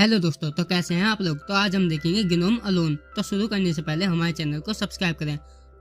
Hello दोस्तों, तो कैसे हैं आप लोग। तो आज हम देखेंगे ग्नोम अलोन। तो शुरू करने से पहले हमारे चैनल को सब्सक्राइब करें।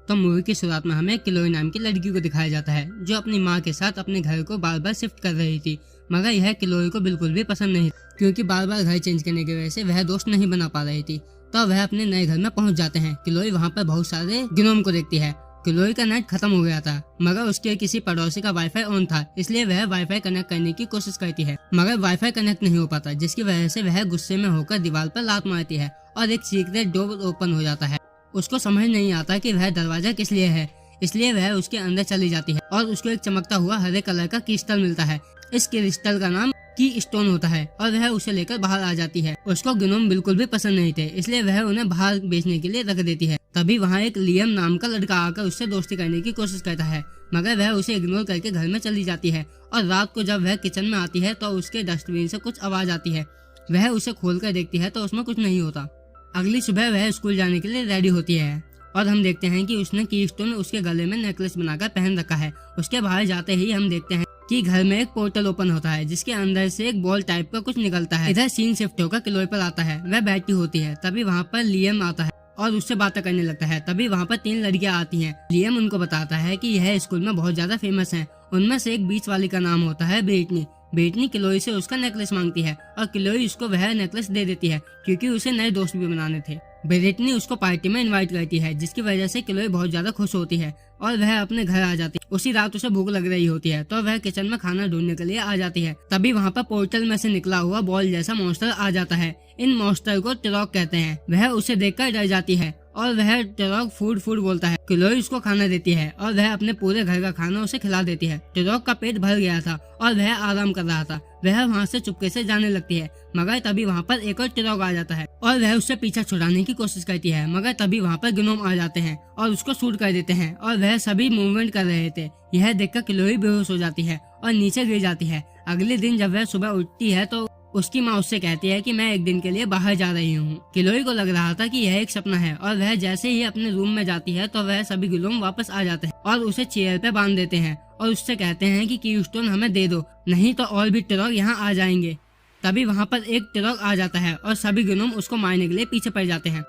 तो मूवी की शुरुआत में हमें क्लोई नाम की लड़की को दिखाया जाता है जो अपनी माँ के साथ अपने घर को बार बार शिफ्ट कर रही थी, मगर यह क्लोई को बिल्कुल भी पसंद नहीं क्योंकि बार बार घर चेंज करने की वजह से वह दोस्त नहीं बना पा रही थी। तो वह अपने नए घर में पहुंच जाते हैं। क्लोई वहाँ पर बहुत सारे ग्नोम को देखती है। क्लोई का नेट खत्म हो गया था, मगर उसके किसी पड़ोसी का वाईफाई ऑन था, इसलिए वह वाईफाई कनेक्ट करने की कोशिश करती है, मगर वाईफाई कनेक्ट नहीं हो पाता, जिसकी वजह से वह गुस्से में होकर दीवार पर लात मारती है और एक सीक्रेट डोर ओपन हो जाता है। उसको समझ नहीं आता कि वह दरवाजा किस लिए है, इसलिए वह उसके अंदर चली जाती है और उसको एक चमकता हुआ हरे कलर का क्रिस्टल मिलता है। इस क्रिस्टल का नाम की स्टोन होता है और वह उसे लेकर बाहर आ जाती है। उसको ग्नोम बिल्कुल भी पसंद नहीं थे, इसलिए वह उन्हें बाहर बेचने के लिए रख देती है। तभी वहाँ एक लियम नाम का लड़का आकर उससे दोस्ती करने की कोशिश करता है, मगर वह उसे इग्नोर करके घर में चली जाती है। और रात को जब वह किचन में आती है तो उसके डस्टबिन से कुछ आवाज आती है। वह उसे खोलकर देखती है तो उसमें कुछ नहीं होता। अगली सुबह वह स्कूल जाने के लिए रेडी होती है और हम देखते हैं कि उसने की स्टोन उसके गले में नेकलेस बनाकर पहन रखा है। उसके बाहर जाते ही हम देखते हैं कि घर में एक पोर्टल ओपन होता है जिसके अंदर से एक बॉल टाइप का कुछ निकलता है। इधर सीन शिफ्ट होकर क्लोई पर आता है। वह बैठी होती है। तभी वहाँ पर लियम आता है और उससे बातें करने लगता है। तभी वहाँ पर 3 लड़कियाँ आती हैं। लियम उनको बताता है कि यह स्कूल में बहुत ज्यादा फेमस है। उनमें से एक बीच वाली का नाम होता है ब्रिटनी। ब्रिटनी क्लोई से उसका नेकलेस मांगती है और क्लोई उसको वह नेकलेस दे देती है क्योंकि उसे नए दोस्त भी बनाने थे। ब्रिटनी उसको पार्टी में इनवाइट करती है, जिसकी वजह से क्लोई बहुत ज्यादा खुश होती है और वह अपने घर आ जाती है। उसी रात उसे भूख लग रही होती है तो वह किचन में खाना ढूंढने के लिए आ जाती है। तभी वहाँ पर पोर्टल में से निकला हुआ बॉल जैसा मॉन्स्टर आ जाता है। इन मॉन्स्टर को टिरोक कहते हैं। वह उसे देखकर डर जाती है और वह टिरोक फूड फूड बोलता है। क्लोई उसको खाना देती है और वह अपने पूरे घर का खाना उसे खिला देती है। टिरोक का पेट भर गया था और वह आराम कर रहा था। वह वहाँ से चुपके से जाने लगती है, मगर तभी वहाँ पर एक और टिरोक आ जाता है और वह उससे पीछा छुड़ाने की कोशिश करती है, मगर तभी वहाँ पर ग्नोम आ जाते हैं और उसको शूट कर देते हैं और वह सभी मूवमेंट कर रहे थे। यह देखकर क्लोई बेहोश हो जाती है और नीचे गिर जाती है। अगले दिन जब वह सुबह उठती है तो उसकी माँ उससे कहती है कि मैं एक दिन के लिए बाहर जा रही हूँ। क्लोई को लग रहा था कि यह एक सपना है और वह जैसे ही अपने रूम में जाती है तो वह सभी ग्नोम वापस आ जाते हैं और उसे चेयर पे बांध देते हैं और उससे कहते हैं कि की स्टोन हमें दे दो, नहीं तो और भी टिरोक यहाँ आ जाएंगे। तभी वहाँ पर एक टिरोक आ जाता है और सभी ग्नोम उसको मारने के लिए पीछे पड़ जाते हैं।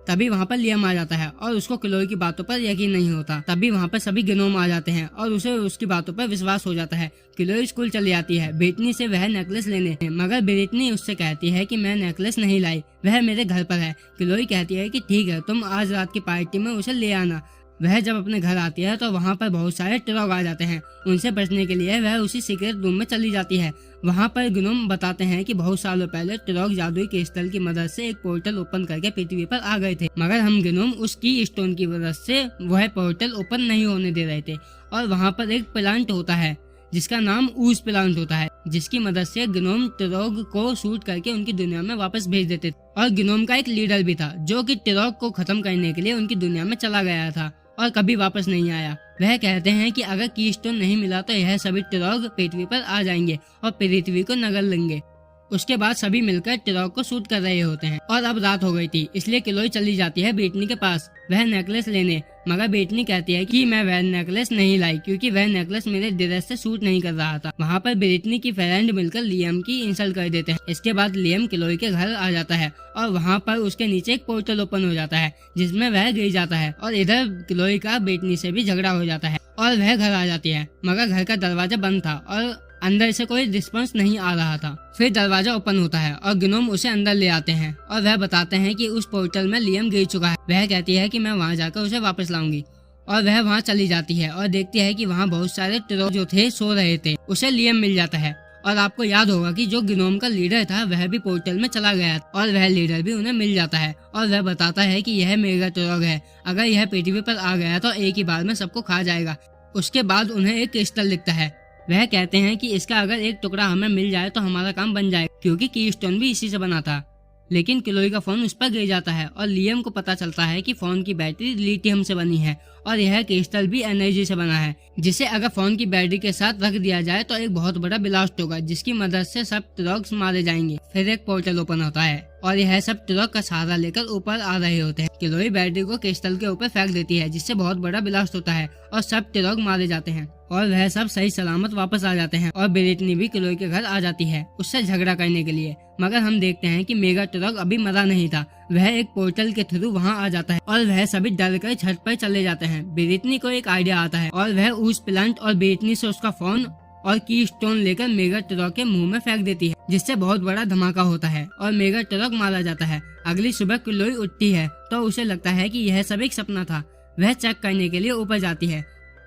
तभी वहाँ पर लियम आ जाता है और उसको क्लोई की बातों पर यकीन नहीं होता। तभी वहाँ पर सभी ग्नोम आ जाते हैं और उसे उसकी बातों पर विश्वास हो जाता है। क्लोई स्कूल चली जाती है ब्रिटनी से वह नेकलेस लेने, मगर ब्रिटनी उससे कहती है कि मैं नेकलेस नहीं लाई, वह मेरे घर पर है। क्लोई कहती है कि ठीक है, तुम आज रात की पार्टी में उसे ले आना। वह जब अपने घर आती है तो वहाँ पर बहुत सारे टिरोक आ जाते हैं। उनसे बचने के लिए वह उसी सीक्रेट रूम में चली जाती है। वहाँ पर ग्नोम बताते हैं कि बहुत सालों पहले टिरोक जादुई क्रिस्टल की मदद से एक पोर्टल ओपन करके पृथ्वी पर आ गए थे, मगर हम ग्नोम उसकी स्टोन की मदद से वह पोर्टल ओपन नहीं होने दे रहे थे। और वहाँ पर एक प्लांट होता है जिसका नाम ऊज प्लांट होता है, जिसकी मदद से ग्नोम टिरोक को शूट करके उनकी दुनिया में वापस भेज देते थे। और ग्नोम का एक लीडर भी था जो कि टिरोक को खत्म करने के लिए उनकी दुनिया में चला गया था और कभी वापस नहीं आया। वह कहते हैं कि अगर की स्टोन नहीं मिला तो यह सभी टिरोक पृथ्वी पर आ जाएंगे और पृथ्वी को नगल लेंगे। उसके बाद सभी मिलकर टिरोक को शूट कर रहे होते हैं और अब रात हो गई थी, इसलिए क्लोई चली जाती है ब्रिटनी के पास वह नेकलेस लेने, मगर ब्रिटनी कहती है कि मैं वह नेकलेस नहीं लाई क्योंकि वह नेकलेस मेरे ड्रेस से सूट नहीं कर रहा था। वहाँ पर ब्रिटनी की फ्रेंड मिलकर लियम की इंसल्ट कर देते हैं। इसके बाद लियम क्लोई के घर आ जाता है और वहाँ पर उसके नीचे एक पोर्टल ओपन हो जाता है जिसमें वह गिर जाता है और इधर क्लोई का ब्रिटनी से भी झगड़ा हो जाता है और वह घर आ जाती है, मगर घर का दरवाजा बंद था और अंदर से कोई रिस्पॉन्स नहीं आ रहा था। फिर दरवाजा ओपन होता है और ग्नोम उसे अंदर ले आते हैं और वह बताते हैं कि उस पोर्टल में लियम गिर चुका है। वह कहती है कि मैं वहां जाकर उसे वापस लाऊंगी और वह वहां चली जाती है और देखती है कि वहां बहुत सारे टिरोक जो थे सो रहे थे। उसे लियम मिल जाता है और आपको याद होगा कि जो ग्नोम का लीडर था वह भी पोर्टल में चला गया और वह लीडर भी उन्हें मिल जाता है और वह बताता है कि यह मेगा टिरोक है, अगर यह पृथ्वी पर आ गया तो एक ही बार में सबको खा जाएगा। उसके बाद उन्हें एक क्रिस्टल दिखता है। वह कहते हैं कि इसका अगर एक टुकड़ा हमें मिल जाए तो हमारा काम बन जाएगा क्योंकि की स्टोन भी इसी से बना था। लेकिन क्लोई का फोन उस पर गिर जाता है और लियम को पता चलता है कि फोन की बैटरी लिथियम से बनी है और यह क्रिस्टल भी एनर्जी से बना है, जिसे अगर फोन की बैटरी के साथ रख दिया जाए तो एक बहुत बड़ा ब्लास्ट होगा जिसकी मदद से सब टिरोक मारे जाएंगे। फिर एक पोर्टल ओपन होता है और यह सब टिरोक का सहारा लेकर ऊपर आ रहे होते हैं। क्लोई बैटरी को क्रिस्टल के ऊपर फेंक देती है जिससे बहुत बड़ा ब्लास्ट होता है और सब टिरोक मारे जाते हैं। और वह सब सही सलामत वापस आ जाते हैं और ब्रिटनी भी क्लोई के घर आ जाती है उससे झगड़ा करने के लिए। मगर हम देखते हैं कि मेगा ट्रक अभी मरा नहीं था, वह एक पोर्टल के थ्रू वहां आ जाता है और वह सभी डर कर छत पर चले जाते हैं। ब्रिटनी को एक आइडिया आता है और वह उस प्लांट और ब्रिटनी से उसका फोन और की स्टोन लेकर मेगा ट्रक के मुंह में फेंक देती है, जिससे बहुत बड़ा धमाका होता है और मेगा ट्रक मारा जाता है। अगली सुबह क्लोई उठती है तो उसे लगता है कि यह सब एक सपना था। वह चेक करने के लिए ऊपर जाती है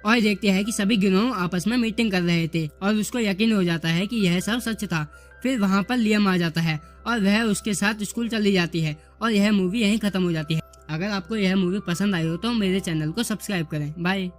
और देखती है कि सभी गिरोह आपस में मीटिंग कर रहे थे और उसको यकीन हो जाता है कि यह सब सच था। फिर वहाँ पर लियम आ जाता है और वह उसके साथ स्कूल चली जाती है और यह मूवी यहीं खत्म हो जाती है। अगर आपको यह मूवी पसंद आई हो तो मेरे चैनल को सब्सक्राइब करें। बाय।